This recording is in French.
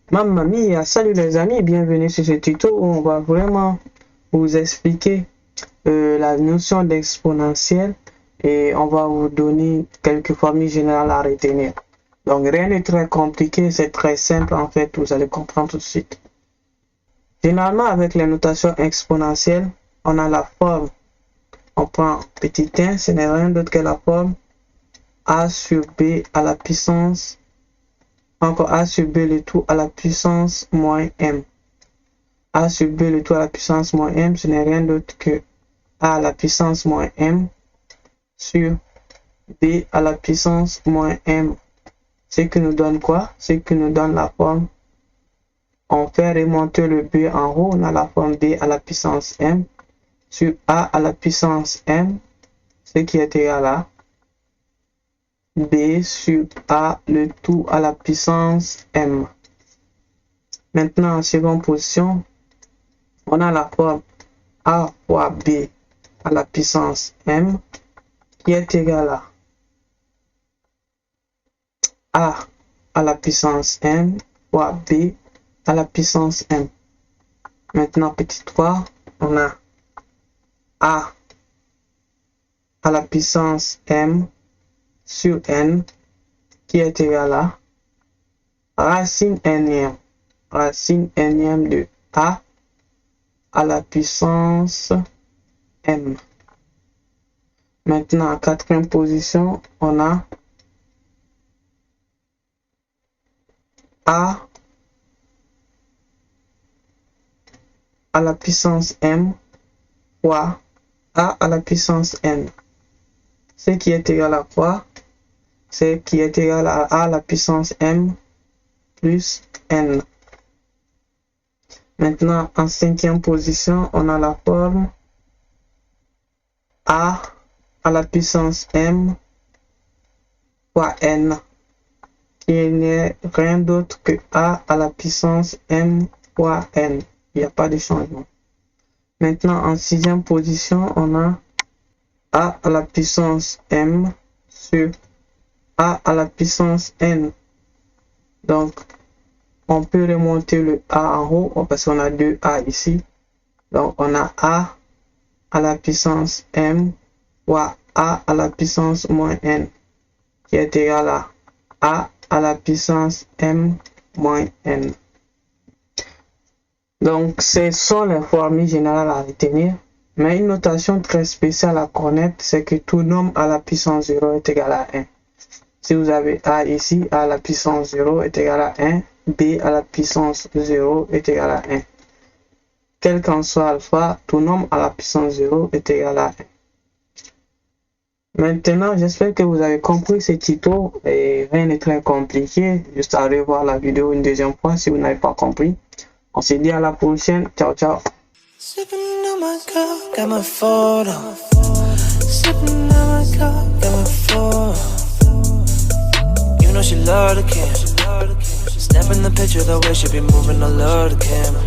Mamma mia, salut les amis, bienvenue sur ce tuto où on va vraiment vous expliquer la notion d'exponentielle et on va vous donner quelques formules générales à retenir. Donc rien n'est très compliqué, c'est très simple en fait, vous allez comprendre tout de suite. Généralement avec les notations exponentielles, on a la forme, on prend petit 1, ce n'est rien d'autre que la forme a sur b à la puissance encore a sur b le tout à la puissance moins m. A sur b le tout à la puissance moins m, ce n'est rien d'autre que a à la puissance moins m sur b à la puissance moins m. Ce qui nous donne quoi? Ce qui nous donne la forme. On fait remonter le b en haut, on a la forme b à la puissance m sur a à la puissance m, ce qui est égal à b sur a le tout à la puissance m. Maintenant, en seconde position, on a la forme a fois b à la puissance m qui est égal à a à la puissance m fois b à la puissance m. Maintenant, petit 3, on a a à la puissance m sur n qui est égal à racine nème de a à la puissance m. Maintenant, en quatrième position, on a a à la puissance m fois a à la puissance n. Ce qui est égal à quoi? Ce qui est égal à a à la puissance m plus n. Maintenant, en cinquième position, on a la forme a à la puissance m fois n, qui n'est rien d'autre que a à la puissance m fois n. Il n'y a pas de changement. Maintenant, en sixième position, on a a à la puissance m sur a à la puissance n. Donc, on peut remonter le a en haut parce qu'on a deux a ici. Donc, on a a à la puissance m fois a à la puissance moins n qui est égal à a à la puissance m moins n. Donc, ce sont les formules générales à retenir. Mais une notation très spéciale à connaître, c'est que tout nombre à la puissance 0 est égal à 1. Si vous avez a ici, a à la puissance 0 est égal à 1, b à la puissance 0 est égal à 1. Quel qu'en soit alpha, tout nombre à la puissance 0 est égal à 1. Maintenant, j'espère que vous avez compris ce tuto et rien n'est très compliqué. Juste à revoir la vidéo une deuxième fois si vous n'avez pas compris. On se dit à la prochaine. Ciao, ciao. Sipping on my cup, got my photo. Sipping on my cup, got my photo. You know she love the camera. Snapping the picture the way she be moving, I love the camera.